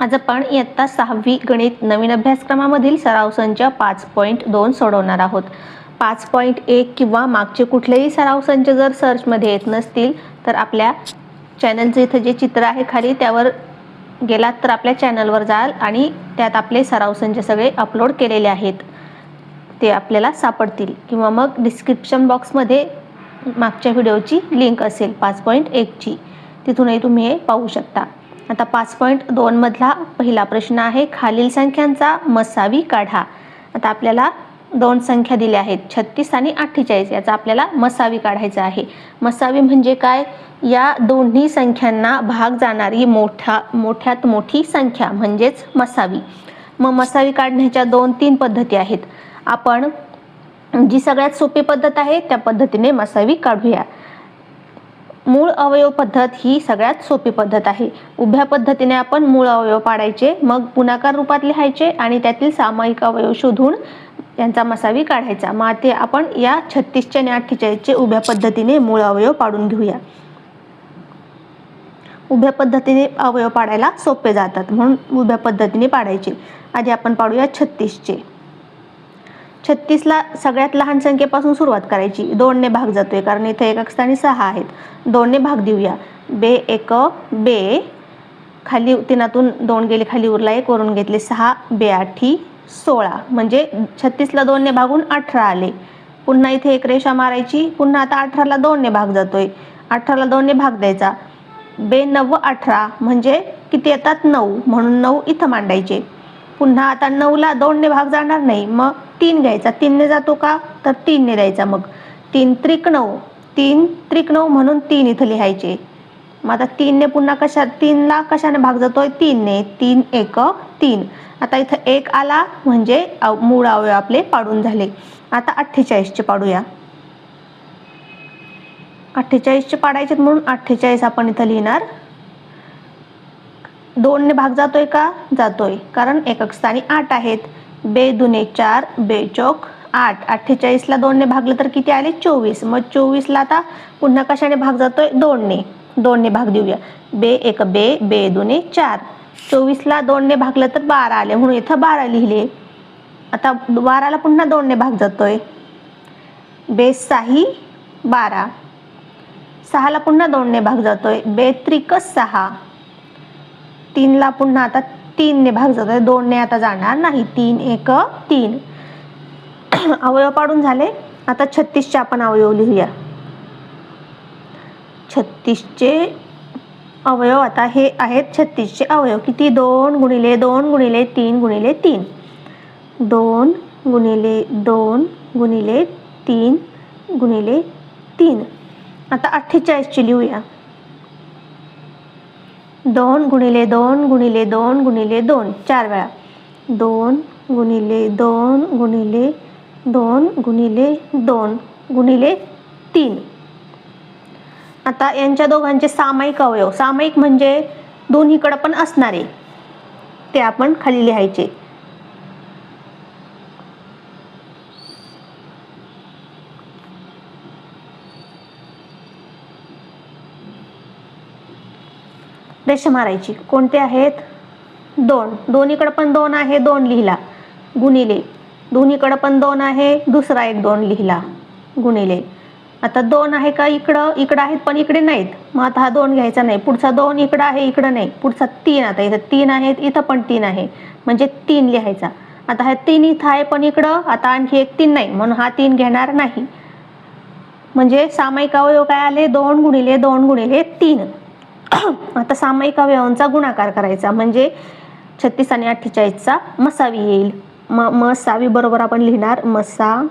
आज आपण इयत्ता 6वी गणित नवीन अभ्यासक्रमामधील सराव संच 5.2 सोडवणार आहोत. 5.1 किंवा मागचे कुठलेही सराव संच जर सर्चमध्ये येत नसतील तर आपल्या चॅनलचं इथं जे चित्र आहे खाली त्यावर गेलात तर आपल्या चॅनलवर जाल आणि त्यात आपले सराव संच सगळे अपलोड केलेले आहेत, ते आपल्याला सापडतील. किंवा मग डिस्क्रिप्शन बॉक्समध्ये मागच्या व्हिडिओची लिंक असेल 5.1 ची, तिथूनही तुम्ही हे पाहू शकता. आता 5.2 मधला पहिला प्रश्न आहे, खालील संख्यांचा मसावी काढा. आता आपल्याला दोन संख्या दिल्या आहेत 36 आणि 48, याचा आपल्याला मसावी काढायचा आहे. मसावी म्हणजे काय? या दोन्ही संख्यांना भाग जाणारी मोठ्यात मोठी संख्या म्हणजेच मसावी. मग मसावी काढण्याच्या 2-3 पद्धती आहेत. आपण जी सगळ्यात सोपी पद्धत आहे त्या पद्धतीने मसावी काढूया. मूळ अवयव पद्धत ही सगळ्यात सोपी पद्धत आहे. उभ्या पद्धतीने आपण मूळ अवयव पाडायचे, मग गुणाकार रूपात लिहायचे आणि त्यातील सामायिक अवयव शोधून यांचा मसावी काढायचा. मग ते आपण या 36 आणि 48 उभ्या पद्धतीने मूळ अवयव पाडून घेऊया. उभ्या पद्धतीने अवयव पाडायला सोपे जातात म्हणून उभ्या पद्धतीने पाडायचे. आधी आपण पाडूया 36चे. 36ला सगळ्यात लहान संख्येपासून सुरुवात करायची. 2 ने भाग जातोय कारण इथे 1 स्थानी 6 आहेत. 2 ने भाग देऊया. बे 1 बे, खाली 3तून 2 गेले, खाली उरला 1, वरून घेतले 6, बे 8 16, म्हणजे 36ला 2 ने भागून 18 आले. पुन्हा इथे एक रेषा मारायची. पुन्हा आता 18ला 2 ने भाग जातोय, 18ला 2 ने भाग द्यायचा. बे 9 18 म्हणजे किती येतात? 9, म्हणून 9 इथं मांडायचे. पुन्हा आता 9ला 2 ने भाग जाणार नाही, मग 3 घ्यायचा. 3 ने जातो का? तर 3 ने द्यायचा. मग 3 त्रिक 9, 3 त्रिक 9 म्हणून 3 इथं लिहायचे. मग आता 3 ने पुन्हा 3ला कशाने भाग जातोय? 3 ने. 3 1 3. आता इथं 1 आला म्हणजे मूळ अवयव आपले पाडून झाले. आता 48चे पाडूया. 48चे पाडायचे म्हणून 48 आपण इथं लिहिणार. 2 ने भाग जातोय का? जातोय, कारण 1 स्थानी 8 आहेत. बे दुने 4 बे चौक 8. 48ला 2 ने भागलं तर किती आले? 24. मग 24ला आता पुन्हा कशाने भाग जातोय? 2 ने. 2 ने भाग देऊया. बे 1 बे बे दुने 4. 24ला 2 ने भागलं तर 12 आले म्हणून इथं 12 लिहिले. आता 12ला पुन्हा 2 ने भाग जातोय. बे 6 12. 6ला पुन्हा 2 ने भाग जातोय. बे त्रिक 6. 3ला पुन्हा आता 3 ने भाग जातोय. 2 ने आता जाणार नाही. 3 1 3. अवयव पाडून झाले. आता 36चे आपण अवयव लिहूया. 36चे अवयव आता हे आहेत 36चे अवयव. किती? 2 गुणिले 2 गुणिले 3 गुणिले 3. 2 गुणिले 2 गुणिले 3 गुणिले 3. आता 48ची लिहूया. 2 गुणिले 2 गुणिले 2 गुणिले 2 4 वेळा. 2 गुणिले 2 गुणिले 2 गुणिले 2 गुणिले 3. आता यांच्या दोघांचे सामायिक अवयव, सामायिक म्हणजे दोन्हीकडे पण असणारे, ते आपण खाली लिहायचे. रेषा मारायची. कोणते आहेत? 2. दोन्हीकडे पण 2 आहे, 2 लिहिला. गुणिले दोन्हीकडे पण 2 आहे, दुसरा एक 2 लिहिला. गुणिले आता 2 आहे का? इकडं आहेत पण इकडे नाहीत, मग आता हा 2 घ्यायचा नाही. पुढचा 2 इकडं आहे, इकडं नाही. पुढचा 3, आता इथं 3 आहेत, इथं पण 3 आहे म्हणजे 3 लिहायचा. आता हा 3 इथं आहे पण इकडं आता आणखी एक 3 नाही, म्हणून हा 3 घेणार नाही. म्हणजे सामायिक अवयव काय आले? 2 गुणिले 2 गुणिले 3. आता सामायिक अवयवांचा गुणाकार करायचा म्हणजे 36 आणि 48चा मसावी येईल. मसावी बरोबर आपण लिहिणार मसावी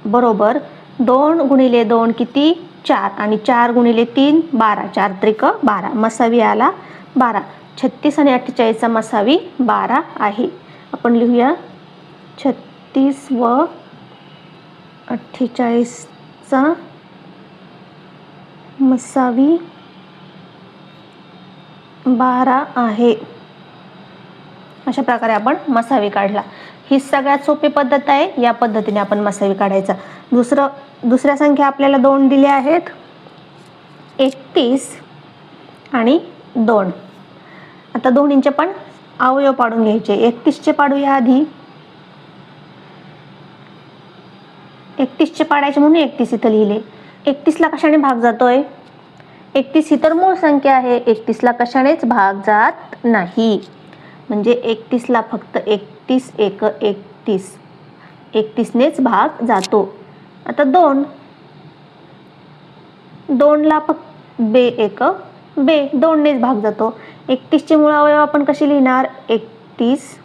बरोबर 2 गुणिले 2 किती? 4 आणि 4 गुणिले 3 12. 4 त्रिक 12. मसावी आला 12. 36 आणि 48चा मसावी 12 आहे. आपण लिहूया 36 व 48चा मसावी 12 आहे. अशा प्रकारे आपण मसावी काढला. ही सगळ्यात सोपी पद्धत आहे. या पद्धतीने आपण मसावी काढायचा. दुसऱ्या संख्या आपल्याला 2 दिल्या आहेत, 31 आणि 2. आता दोन्हींचे पण अवयव पाडून घ्यायचे. 31चे पाडूया आधी. 31चे पाडायचे म्हणून 31 इथं लिहिले. 31ला कशाने भाग जातोय? 31 ही तर मूळ संख्या आहे. 31ला कशानेच भाग जात नाही. म्हणजे 31ला फक्त 31 एक 31, 31नेच भाग जातो. आता 2ला फक्त बे एक बे 2नेच भाग जातो. 31चे मूळ अवयव आपण कसे लिहिणार? 31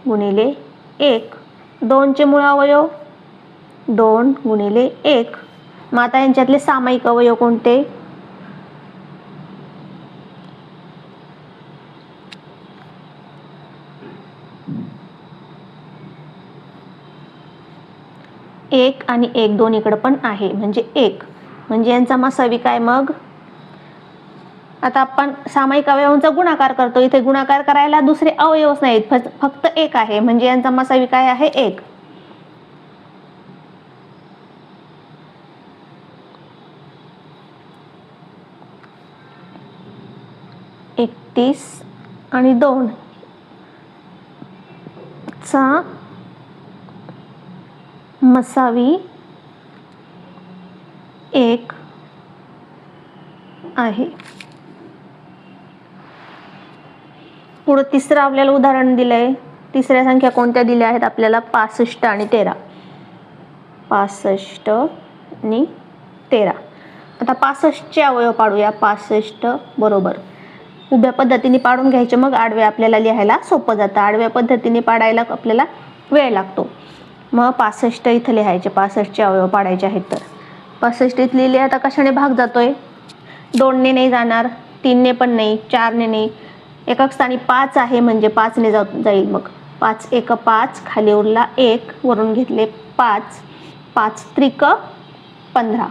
गुणिले 1. 2चे मूळ अवयव 2 गुणिले 1. मग आता यांच्यातले सामायिक अवयव कोणते? एक आणि 1 दोन्हीकडे पण आहे म्हणजे 1. म्हणजे यांचा मसावी काय मग? आता आपण सामायिक अवयवांचा गुणाकार करतो. इथे गुणाकार करायला दुसरे अवयवच नाहीत, फक्त 1 आहे. म्हणजे यांचा मसावी काय आहे? 1. एकतीस आणि 2 चा मसावी 1 आहे. पुढे तिसरं आपल्याला उदाहरण दिलंय. तिसऱ्या संख्या कोणत्या दिल्या आहेत आपल्याला? 65 आणि 13. 65 आणि 13. आता 65चे अवयव पाडूया. 65 बरोबर उभ्या पद्धतीने पाडून घ्यायचे, मग आडव्या आपल्याला लिहायला सोपं जातं. आडव्या पद्धतीने पाडायला आपल्याला वेळ लागतो. मग 65 इथं लिहायचे. 65चे अवयव पाडायचे आहेत. तर 65 इथं लिहिले. आता कशाने भाग जातोय? 2ने नाही जाणार, 3ने पण नाही, 4ने नाही. एकक स्थानी 5 आहे म्हणजे 5ने जाईल. मग 5 एक 5, खाली उरला 1, वरून घेतले 5, 5 त्रिक 15.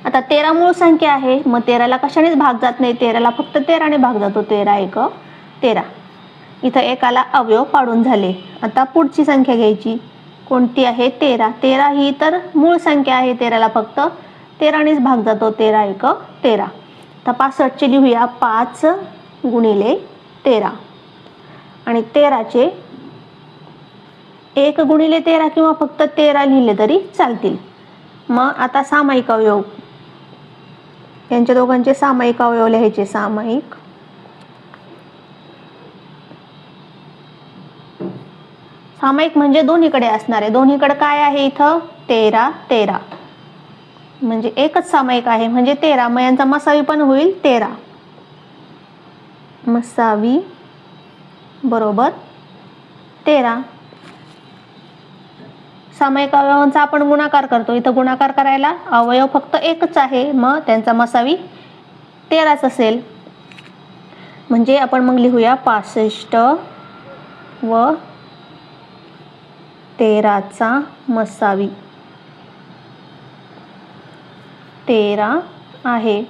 आता 13 मूळ संख्या आहे. मग 13ला कशानेच भाग जात नाही. 13ला फक्त 13ने भाग जातो. 13 एक 13. इथं एकाला अवयव पाडून झाले. आता पुढची संख्या घ्यायची. कोणती आहे? 13. 13 ही तर मूळ संख्या आहे. 13ला फक्त 13नेच भाग जातो. 13 एक 13. आता 65चे लिहूया. 5 गुणिले 13 आणि 13चे 1 गुणिले 13 किंवा फक्त 13 लिहिले तरी चालतील. मग आता सामायिक अवयव, यांच्या दोघांचे सामायिक अवयव लिहायचे. सामायिक सामायिक म्हणजे दोन्हीकडे असणारे. दोन्हीकडे काय आहे इथं? 13 13 म्हणजे एकच सामायिक आहे म्हणजे 13. मग यांचा मसावी पण होईल 13. मसावी बरोबर 13. सामायिक अवयवांचा आपण गुणाकार करतो. इथं गुणाकार करायला अवयव फक्त एकच आहे, मग त्यांचा मसावी 13च असेल. म्हणजे आपण मग लिहूया 65 व 13चा मसावी 13 आहे.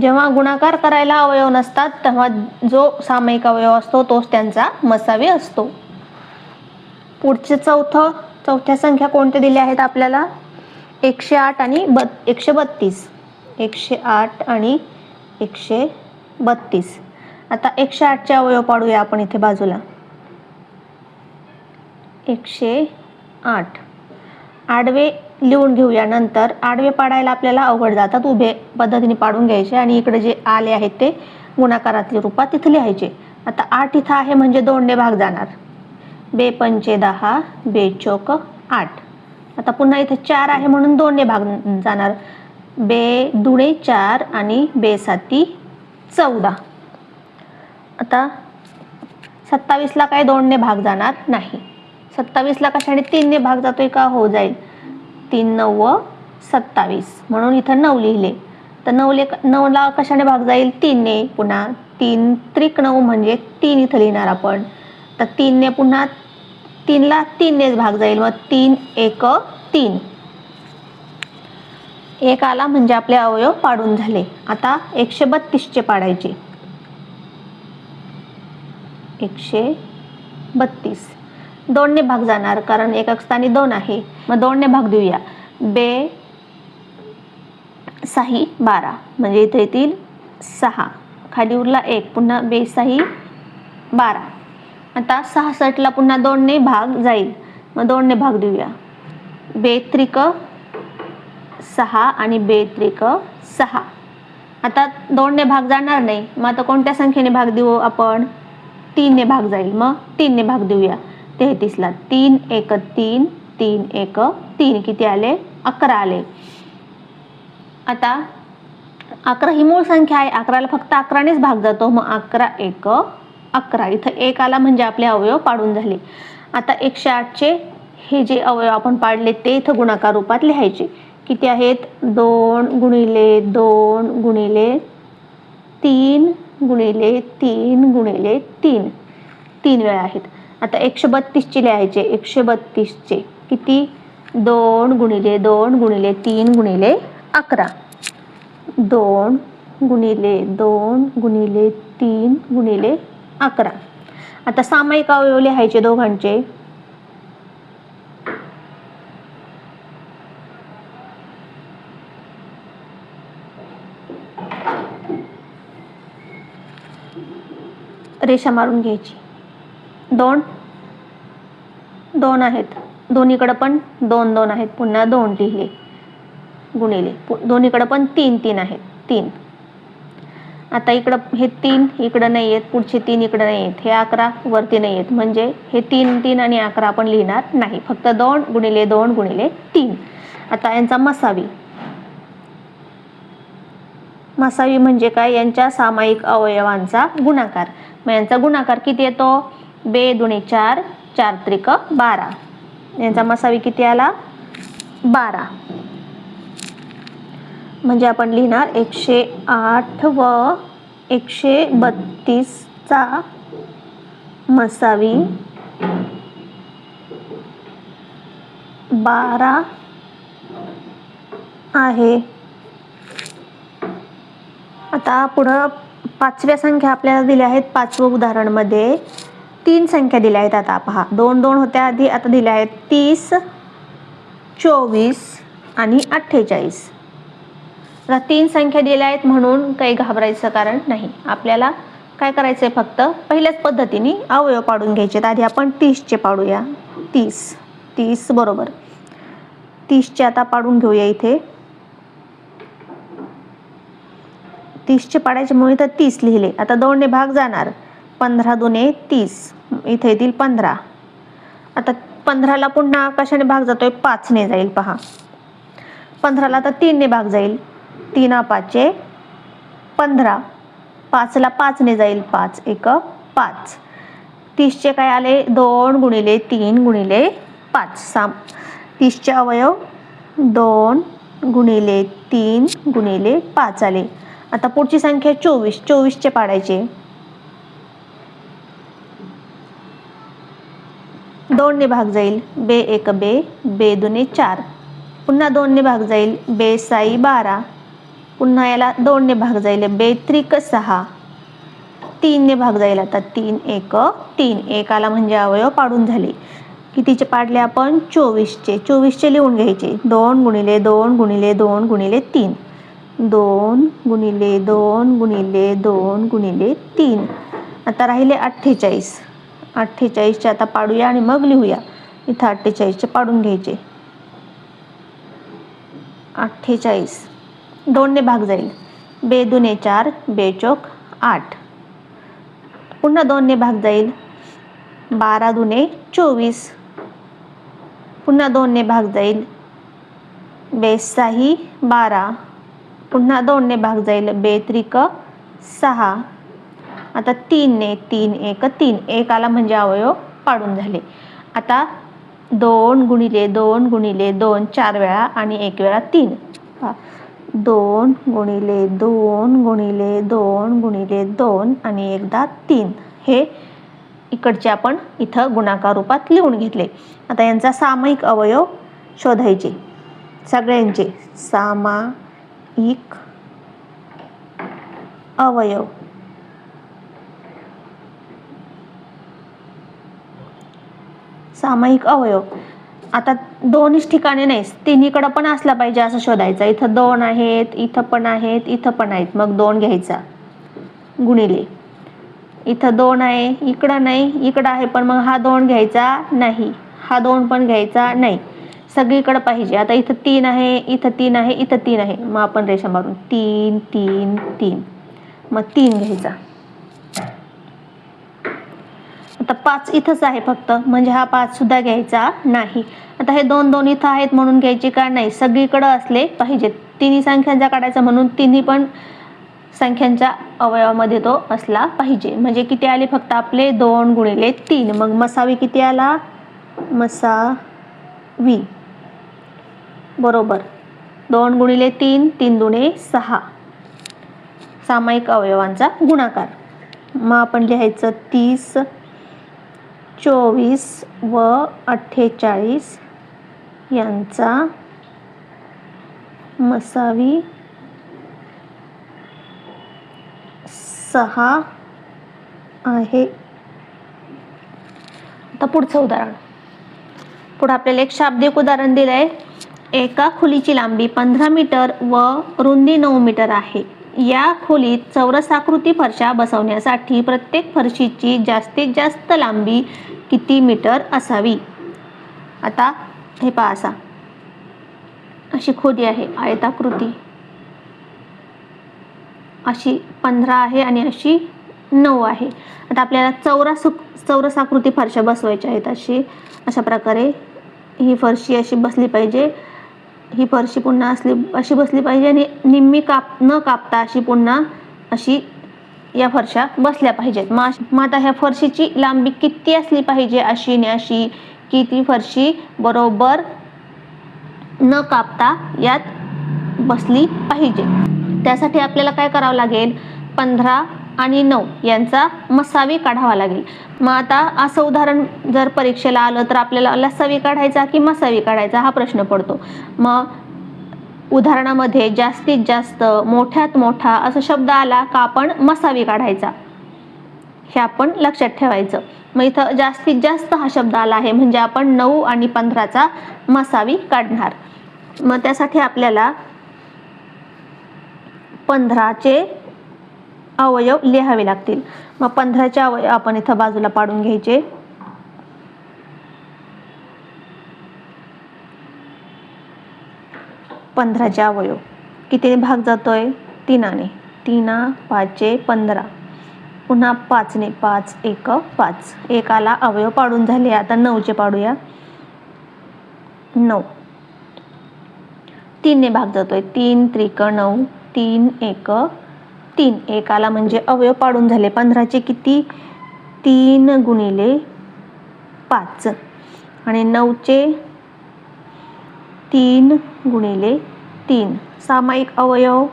जेव्हा गुणाकार करायला अवयव नसतात तेव्हा जो सामायिक अवयव असतो तोच त्यांचा मसावी असतो. पुढचे चौथ्या संख्या कोणत्या दिल्या आहेत आपल्याला? 108 आणि 132. 108 आणि 132. आता 108चे अवयव पाडूया आपण इथे बाजूला. 108 आडवे लिहून घेऊया. नंतर आडवे पाडायला आपल्याला अवघड जातात. उभे पद्धतीने पाडून घ्यायचे आणि इकडे जे आले आहेत ते गुणाकारातल्या रूपात तिथे लिहायचे. आता 8 इथं आहे म्हणजे 2ने भाग जाणार. बे पंचे 10, बे चौक 8. आता पुन्हा इथे 4 आहे म्हणून 2ने भाग जाणार. बे दुणे 4 आणि बे साती 14. आता 27ला काय 2ने भाग जाणार नाही. 27ला कशाने 3ने भाग जातोय का? हो जाईल. 3 9 27 म्हणून इथं 9 लिहिले. तर 9ला कशाने भाग जाईल? 3ने. पुन्हा 3 त्रिक 9 म्हणजे 3 इथं लिहिणार आपण. तर 3ने पुन्हा 3ला 3नेच भाग जाईल. मग 3 एक 3. 1 आला म्हणजे आपले अवयव पाडून झाले. आता 132चे पाडायचे. 132 2ने भाग जाणार कारण एकक स्थानी 2 आहे. मग 2ने भाग देऊया. बे 6 12 म्हणजे इथे येतील 6, खाली उरला 1, पुन्हा बेसाही 12. आता 66ला पुन्हा 2ने भाग जाईल, मग 2ने भाग देऊया. बेत्रिक 6 आणि बेत्रिक 6. आता 2ने भाग जाणार नाही, मग आता कोणत्या संख्येने भाग देऊ आपण? 3ने भाग जाईल, मग 3ने भाग देऊया. 33ला 3 1 3 3 1 3 किती आले? 11 आले. आता 11 ही मूळ संख्या आहे, 11ला फक्त 11नेच भाग जातो, मग 11 1 11. इथं 1 आला म्हणजे आपले अवयव पाडून झाले. आता 108चे हे जे अवयव आपण पाडले ते इथं गुणाकार रूपात लिहायचे. किती आहेत? 2 गुणिले 2 गुणिले 3 गुणिले 3 गुणिले 3, 3 वेळा आहेत. आता 132चे लिहायचे. 132चे किती? 2 गुणिले 2 गुणिले 3 गुणिले 11. 2 गुणिले 2 गुणिले 3 गुणिले 11. आता सामायिक अवयव लिहायचे दोघांचे. रेषा मारून घ्यायची. 2 2 आहेत, दोन्हीकडे पण 2 2 आहेत, पुन्हा 2 लिहिले गुणिले, दोन्हीकडे पण 3 3 आहेत, 3. आता इकडं हे 3 इकडं नाही आहेत, पुढचे 3 इकडं नाही आहेत, हे 11 वरती नाही आहेत, म्हणजे हे 3 3 आणि 11 आपण लिहिणार नाही, फक्त 2 गुणिले 2 गुणिले 3. आता यांचा मसावी. मसावी म्हणजे काय? यांच्या सामायिक अवयवांचा गुणाकार. मग यांचा गुणाकार किती येतो? बे दुणे 4 4 त्रिक 12. यांचा मसावी किती आला? 12. म्हणजे आपण लिहिणार 108 व 132चा मसावी 12 आहे. आता पुढं 5व्या संख्या आपल्याला दिल्या आहेत. 5वं उदाहरण मध्ये 3 संख्या दिल्या आहेत. आता पहा, 2 2 होत्या आधी, आता दिल्या आहेत 30 24 आणि 48. आता 3 संख्या दिल्या आहेत म्हणून काही घाबरायचं कारण नाही. आपल्याला काय करायचंय? फक्त पहिल्याच पद्धतीने अवयव पाडून घ्यायचे. आधी आपण 30चे पाडूया. 30 बरोबर 30चे आता पाडून घेऊया. इथे 30चे पाडायचे म्हणून इथं 30 लिहिले. आता 2ने भाग जाणार, 15 दुने 30, इथे येतील 15. आता 15ला पुन्हा कशाने भाग जातोय? 5ने जाईल. पहा, 15ला आता 3ने भाग जाईल, 3 5 15. 5ला 5ने जाईल, 5 1 5. 30चे काय आले? 2 गुणिले 3 गुणिले 5. 30चे अवयव 2 गुणिले 3 गुणिले 5 आले. आता पुढची संख्या 24. 24चे पाडायचे. 2ने भाग जाईल, बे 1 बे, बे दुने 4. पुन्हा 2ने भाग जाईल, बे 6 12. पुन्हा याला 2ने भाग जाईल, बे त्रिक 6. 3ने भाग जाईल, आता 3 1 3. 1 आला म्हणजे अवयव पाडून झाले. कितीचे पाडले आपण? 24चे. 24चे लिहून घ्यायचे. 2 गुणिले 2 गुणिले 2 गुणिले 3. 2 गुणिले 2 गुणिले 2 गुणिले 3. आता राहिले 48. 48चे आता पाडूया आणि मग लिहूया. इथं 48चे पाडून घ्यायचे. 48 2ने भाग जाईल, बे दुने 4 बे चौक 8. पुन्हा 2ने भाग जाईल, 12 दुने 24. पुन्हा 2ने भाग जाईल, बे 6 12. पुन्हा 2ने भाग जाईल, बे त्रिक 6. आता 3ने 3 1 3. 1 आला म्हणजे अवयव पाडून झाले. आता 2 गुणिले 2 गुणिले 2 4 वेळा आणि 1 वेळा 3. 2 गुणिले 2 गुणिले 2 गुणिले 2 आणि एकदा 3. हे इकडचे आपण इथं गुणाकार रूपात लिहून घेतले. आता यांचा सामायिक अवयव शोधायचे. सगळ्यांचे सामायिक अवयव. सामायिक अवयव आता दोनच ठिकाणी नाही, तिन्हीकडे पण असला पाहिजे असं शोधायचं. इथं 2 आहेत, इथं पण आहेत, इथं पण आहेत, मग 2 घ्यायचा गुणिले इथं 2 आहे, इकडं नाही, इकडं आहे पण मग हा 2 घ्यायचा नाही, हा 2 पण घ्यायचा नाही, सगळीकडे पाहिजे. आता इथं 3 आहे, इथं 3 आहे, इथं 3 आहे, मग आपण रेषा मारून 3 3 3, मग 3 घ्यायचा. आता 5 इथंच आहे फक्त, म्हणजे हा 5 सुद्धा घ्यायचा नाही. आता हे 2 2 इथं आहेत म्हणून घ्यायचे का नाही, सगळीकडे असले पाहिजेत. तिन्ही संख्यांचा काढायचा म्हणून तिन्ही पण संख्यांच्या अवयवामध्ये तो असला पाहिजे. म्हणजे किती आले फक्त आपले 2 गुणिले 3, मग मसावी किती आला, मसावी बरोबर 2 गुणिले 3, 3 दुणे 6, सामायिक अवयवांचा गुणाकार. मग आपण लिहायचं 30 24 व 48 यांचा मसावी 6 आहे. आता पुढचं उदाहरण. पुढे आपल्याला एक शाब्दिक उदाहरण दिलंय. एका खोलीची लांबी 15 मीटर व रुंदी 9 मीटर आहे. या खोलीत चौरसाकृती फरशा बसवण्यासाठी प्रत्येक फरशीची जास्तीत जास्त लांबी किती मीटर असावी. आता हे पहा, अशी खोली आहे आयताकृती, अशी 15 आहे आणि अशी 9 आहे. आता आपल्याला चौरसाकृती फरशा बसवायच्या आहेत. अशा प्रकारे ही फरशी अशी बसली पाहिजे, ही फरशी पुन्हा अशी बसली पाहिजे आणि निम्मी न कापता अशी पुन्हा अशी या फरशा बसल्या पाहिजेत. मग आता ह्या फरशीची लांबी किती असली पाहिजे, अशी आणि अशी, की ती फरशी बरोबर न कापता यात बसली पाहिजे. त्यासाठी आपल्याला काय करावं लागेल, 15 आणि 9 यांचा मसावी काढावा लागेल. मग आता असं उदाहरण जर परीक्षेला आलं तर आपल्याला लसावी काढायचा की मसावी काढायचा हा प्रश्न पडतो. मग उदाहरणामध्ये जास्तीत जास्त, मोठ्यात मोठा असा शब्द आला का आपण मसावी काढायचा, हे आपण लक्षात ठेवायचं. मग इथं जास्तीत जास्त हा शब्द आला आहे म्हणजे आपण 9 आणि 15चा मसावी काढणार. मग त्यासाठी आपल्याला 15चे अवयव लिहावे लागतील. मग 15चे अवयव आपण इथं बाजूला पाडून घ्यायचे. पंधराचे अवयव कितीने भाग जातोय, 3ने. 3 5 15, पुन्हा 5ने, 5 1 5, एकाला अवयव पाडून झाले. आता 9चे पाडूया. 9 3ने भाग जातोय, 3 त्रिक 9, 3 1 3, एकाला म्हणजे अवयव पाडून झाले. 15चे किती, 3 गुणिले 5 आणि 9चे 3 गुणिले 3, सामायिक अवयव.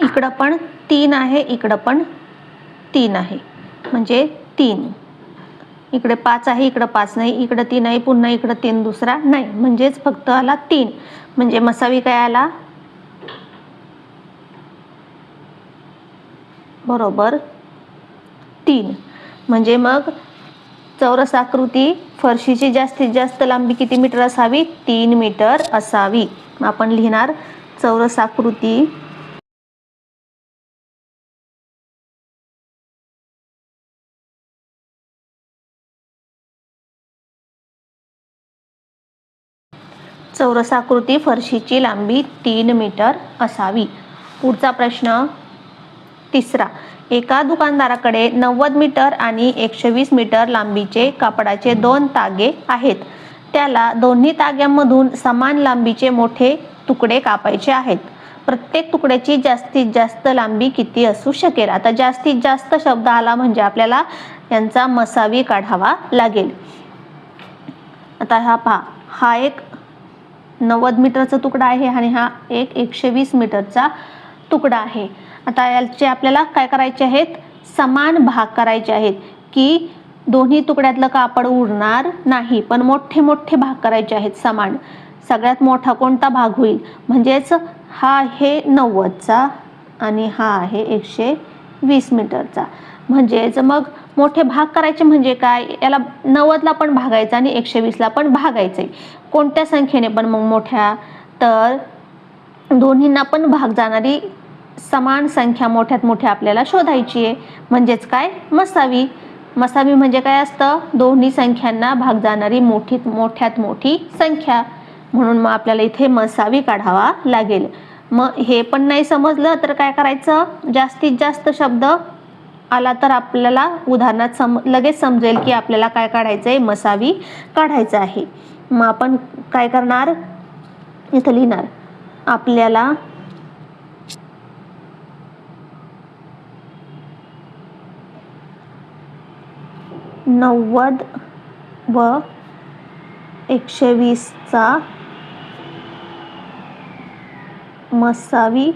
इकडं पण 3 आहे, इकडं पण 3 आहे, म्हणजे 3. इकडे 5 आहे, इकडं 5 नाही, इकडं 3 आहे, पुन्हा इकडं 3 दुसरा नाही, म्हणजेच फक्त आला 3. म्हणजे मसावी काय आला, बरोबर 3. म्हणजे मग चौरसाकृती फरशीची जास्तीत जास्त लांबी किती मीटर असावी, 3 मीटर असावी. आपण लिहिणार चौरसाकृती चौरसाकृती फरशीची लांबी 3 मीटर असावी. पुढचा प्रश्न तिसरा. एका दुकानदाराकडे 90 मीटर आणि 120 मीटर लांबीचे कापडाचे 2 तागे आहेत. त्याला दोन्ही ताग्यांमधून समान लांबीचे मोठे तुकडे कापायचे आहेत. प्रत्येक तुकड्याची जास्तीत जास्त लांबी किती असू शकेल. आता जास्तीत जास्त शब्द आला म्हणजे आपल्याला यांचा मसावी काढावा लागेल. आता हा पहा, हा एक 90 मीटरचा तुकडा आहे आणि हा एक 120 मीटरचा तुकडा आहे. आता याचे आपल्याला काय करायचे आहेत, समान भाग करायचे आहेत, की दोन्ही तुकड्यातलं कापड उडणार नाही, पण मोठे मोठे भाग करायचे आहेत समान. सगळ्यात मोठा कोणता भाग होईल, म्हणजेच हा आहे 90चा आणि हा आहे 120 मीटरचा. म्हणजेच मग मोठे भाग करायचे म्हणजे काय, याला 90ला पण भागायचं आणि 120ला पण भागायचंय. कोणत्या संख्येने पण मग मोठ्या, तर दोन्हींना पण भाग जाणारी समान संख्या मोठ्यात मोठी आपल्याला शोधायची आहे. म्हणजेच काय, मसावी. मसावी म्हणजे काय असतं, दोन्ही संख्यांना भाग जाणारी मोठ्यात मोठी संख्या. म्हणून मग आपल्याला इथे मसावी काढावा लागेल. मग हे पण नाही समजलं तर काय करायचं, जास्तीत जास्त शब्द आला तर आपल्याला उदाहरणात लगेच समजेल की आपल्याला काय काढायचंय, मसावी काढायचं आहे. मग आपण काय करणार, इथं लिहिणार आपल्याला 90 व 120चा मसावी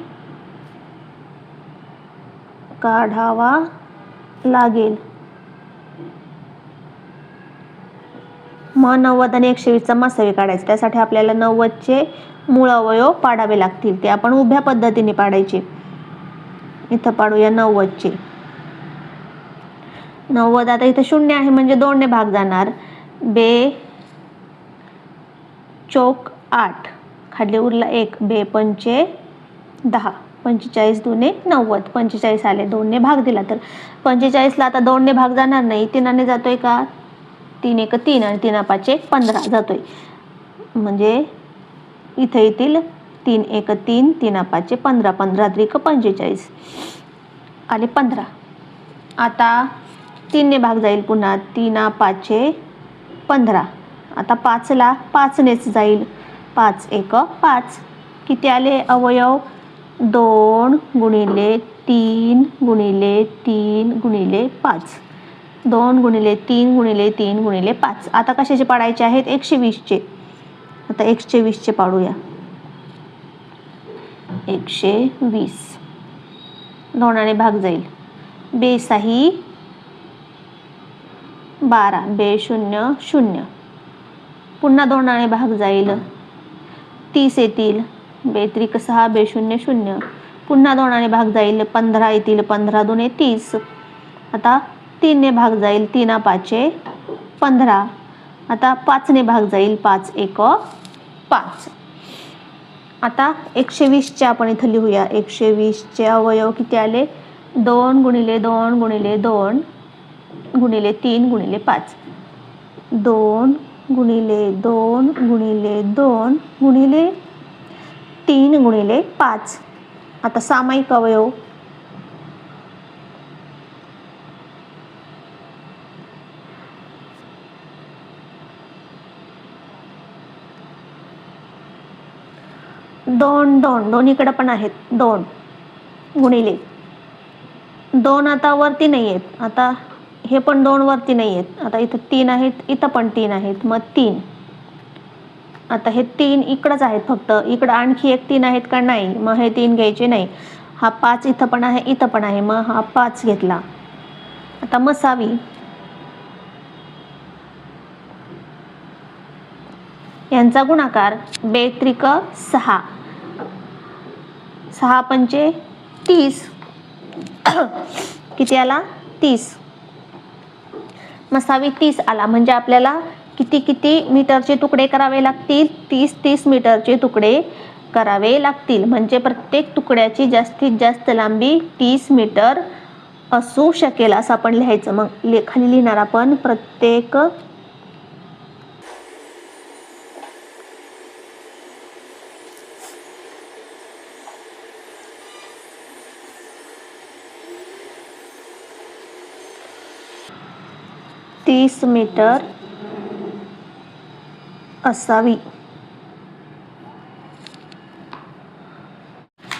काढावा लागेल. मग 90 आणि 120चा मसावी काढायचा, त्यासाठी आपल्याला 90चे मूळ अवयव पाडावे लागतील. ते आपण उभ्या पद्धतीने पाडायचे. इथं पाडूया 90चे. 90 आता इथं 0 आहे म्हणजे 2 ने भाग जाणार. बे चौक 8, खाली उरला 1. बे पंचे 10, 45 दुने 90. 45 आले, 2 ने भाग दिला तर 45ला आता 2 ने भाग जाणार नाही, 3 ने जातोय का, 3 1 3 आणि 3 5 15 जातोय. म्हणजे इथे येतील 3 1 3, 3 5 15, 15 3 45 आले 15. आता 3 ने भाग जाईल पुन्हा, 3 5 15. आता 5ला 5 नेच जाईल, 5 1 5. किती आले अवयव, 2 गुणिले 3 गुणिले 3 गुणिले 5. 2 गुणिले 3 गुणिले 3 गुणिले 5. आता कशाचे पाडायचे आहेत, 120चे. आता 120चे पाडूया. 120 2 भाग जाईल. बे 6 12, बे 0 0. पुन्हा 2 भाग जाईल, 30 येतील. बे 3 6, बे 0 0. पुन्हा 2 भाग जाईल, 15 येतील. 15 2 30. आता 3 ने भाग जाईल, 3 5 15. आता 5 ने भाग जाईल, 5 1 5. आता 120चे आपण इथं लिहूया. 120चे अवयव किती आले, 2 गुणिले 2 गुणिले 2 गुणिले 3 गुणिले 5. 2 गुणिले 2 गुणिले 2 गुणिले 3 गुणिले 5. आता सामायिक अवयव, दोन दोन्हीकडे पण आहेत. 2 गुणिले 2 आता वरती नाही आहेत, आता हे पण 2 वरती नाही आहेत. आता इथं 3 आहेत, इथं पण 3 आहेत, मग 3. आता हे 3 इकडंच आहेत, फक्त इकडं आणखी एक 3 आहेत का, नाही. मग हे 3 घ्यायचे नाही. हा 5 इथं पण आहे, इथं पण आहे, मग हा 5 घेतला. आता मसावी, यांचा गुणाकार, बे 3 6, 6 पंचे 30. किती आला, 30. मसावी 30 आला. म्हणजे आपल्याला किती मीटरचे तुकडे करावे लागतील, 30 मीटरचे तुकडे करावे लागतील. म्हणजे प्रत्येक तुकड्याची जास्तीत जास्त लांबी 30 मीटर असू शकेल असं आपण लिहायचं. मग खाली लिहिणार आपण, प्रत्येक तीस मीटर असावी.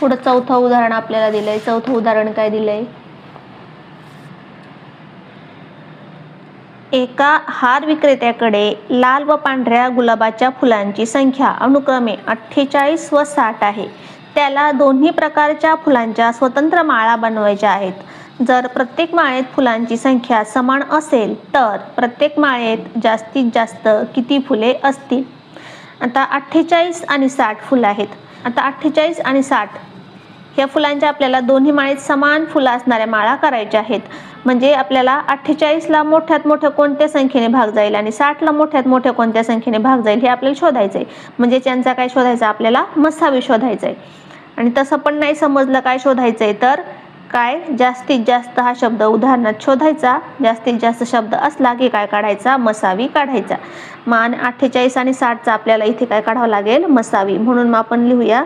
पुढे चौथं उदाहरण आपल्याला दिलंय. चौथं उदाहरण काय दिलंय, एका हार विक्रेत्याकडे लाल व पांढऱ्या गुलाबाच्या फुलांची संख्या अनुक्रमे 48 व 60 आहे. त्याला दोन्ही प्रकारच्या फुलांच्या स्वतंत्र माळा बनवायच्या आहेत. जर प्रत्येक माळेत फुलांची संख्या समान असेल तर प्रत्येक माळेत जास्तीत जास्त किती फुले असतील. आता 48 आणि 60 फुलं आहेत. आता 48 आणि 60 ह्या फुलांच्या आपल्याला दोन्ही माळेत समान फुलं असणाऱ्या माळा करायच्या आहेत. म्हणजे आपल्याला 48ला मोठ्यात मोठ्या कोणत्या संख्येने भाग जाईल आणि 60ला मोठ्यात मोठ्या कोणत्या संख्येने भाग जाईल हे आपल्याला शोधायचं आहे. म्हणजे त्यांचा काय शोधायचा आपल्याला मसावी शोधायचं आहे. आणि तसं पण नाही समजलं काय शोधायचं आहे तर काय जास्तीत जास्त हा शब्द उदाहरणात शोधायचा. जास्तीत जास्त शब्द असला की काय काढायचा मसावी काढायचा. मान 48 आणि 60चा आपल्याला इथे काय काढावं लागेल मसावी. म्हणून मग आपण लिहूया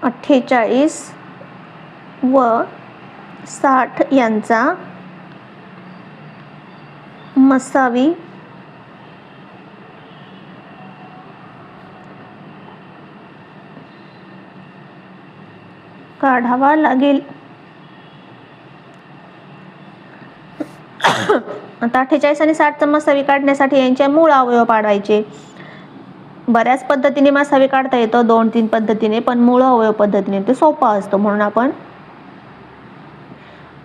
48 व 60 यांचा मसावी काढावा लागेल. आता 48 आणि 60चा मसावी काढण्यासाठी यांच्या मूळ अवयव पाडवायचे. बऱ्याच पद्धतीने मसावी काढता येतं 2-3 पद्धतीने, पण मूळ अवयव पद्धतीने ते सोपं असतं म्हणून आपण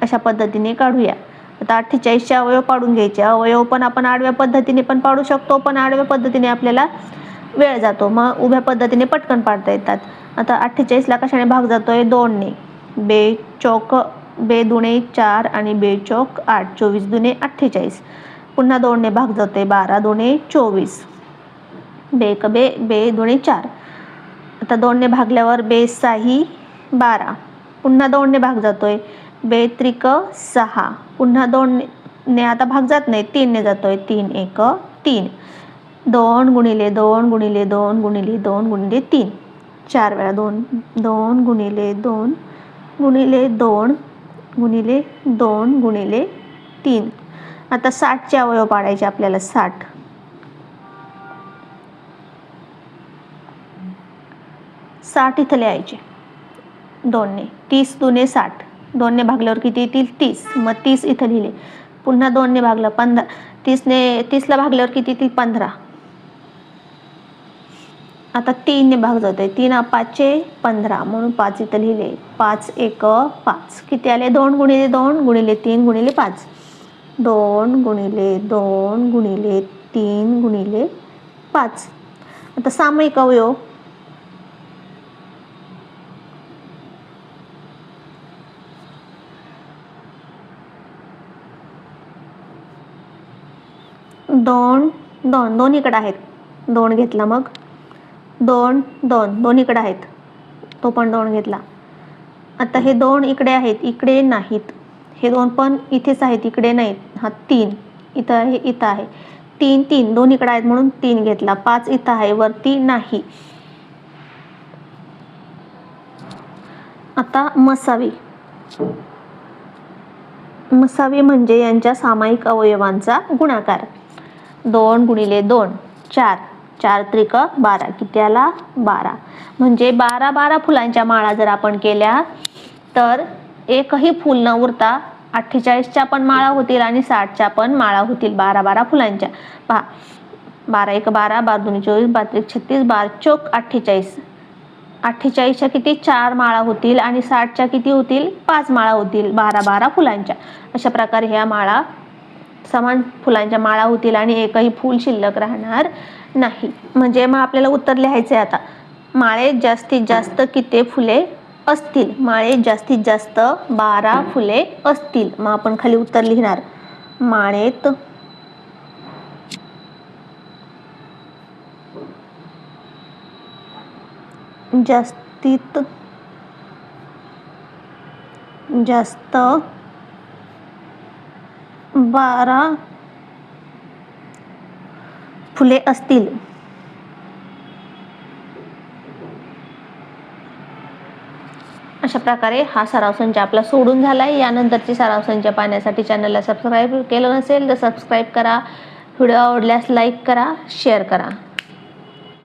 अशा पद्धतीने काढूया. आता 48चे अवयव पाडून घ्यायचे. अवयव पण आपण आडव्या पद्धतीने पण पाडू शकतो, पण आडव्या पद्धतीने आपल्याला वेळ जातो. मग उभ्या पद्धतीने पटकन पाडता येतात. आता 48ला कशाने भाग जातोय 2ने. बे चौक बे दुणे 4 आणि बे चौक 8. 24 दुणे 48. पुन्हा 2ने भाग जातोय 12 दुणे 24. बे क बे बे दुणे 4. आता 2ने भागल्यावर बे 6 12. पुन्हा 2ने भाग जातोय बे त्रिक 6. पुन्हा 2ने आता भाग जात नाही 3ने जातोय 3 1 3. 2 गुणिले 2 गुणिले 2 गुणिले 2 गुणिले 3. 4 वेळा 2 2 गुणिले 2 गुणिले 2 गुणिले 2 गुणिले 3. आता 60चे अवयव पाडायचे आपल्याला. 60 इथं लिहायचे 2ने. 30 दुणे 60. 2ने भागल्यावर किती येतील 30. मग 30 इथं लिहिले. पुन्हा 2ने भागलं 15. 30ला भागल्यावर किती येतील 15. आता 3ने भाग जातोय 3 5 15 म्हणून 5 इथं लिहिले. 5 1 5. किती आले 2 गुणिले 2 गुणिले 3 गुणिले 5. 2 गुणिले 2 गुणिले 3 गुणिले 5. आता सामायिक अवयव 2 2 दोन्हीकडे आहेत. 2 घेतला. मग 2 2 दोन्हीकडे आहेत. तो पण 2 घेतला. आता हे 2 इकडे आहेत, इकडे नाहीत. हे 2 पण इथेच आहेत, इकडे नाहीत. हा 3 इथं आहे, इथं आहे. 3 3 दोन्हीकडे आहेत म्हणून 3 घेतला. 5 इथं आहे, वरती नाही. आता मसावी. मसावी म्हणजे यांच्या सामायिक अवयवांचा गुणाकार. 2 गुणिले 2 4. 4 त्रिक 12. किती आला 12. म्हणजे 12 12 फुलांच्या माळा जर आपण केल्या तर एकही फुल न उरता 48च्या पण माळा होतील आणि 60च्या पण माळा होतील 12 12 फुलांच्या. पहा 12 1 12 12 2 24 12 3 36 12 चौक 48. 48च्या किती 4 माळा होतील आणि 60च्या किती होतील 5 माळा होतील 12 12 फुलांच्या. अशा प्रकारे ह्या माळा समान फुलांच्या माळा होतील आणि एकही फूल शिल्लक राहणार नाही. म्हणजे मग आपल्याला उत्तर लिहायचं आहे. आता माळेत जास्तीत जास्त किती फुले असतील. माळेत जास्तीत जास्त 12 फुले असतील. मग आपण खाली उत्तर लिहिणार. माळेत जास्तीत जास्त 12 फुले असतील. अशा प्रकारे हा सराव संच आपला सोडून झालाय. यानंतरची सराव संच पाहण्यासाठी चॅनलला सबस्क्राईब केलं नसेल तर सबस्क्राईब करा. व्हिडिओ आवडल्यास लाईक करा, शेअर करा.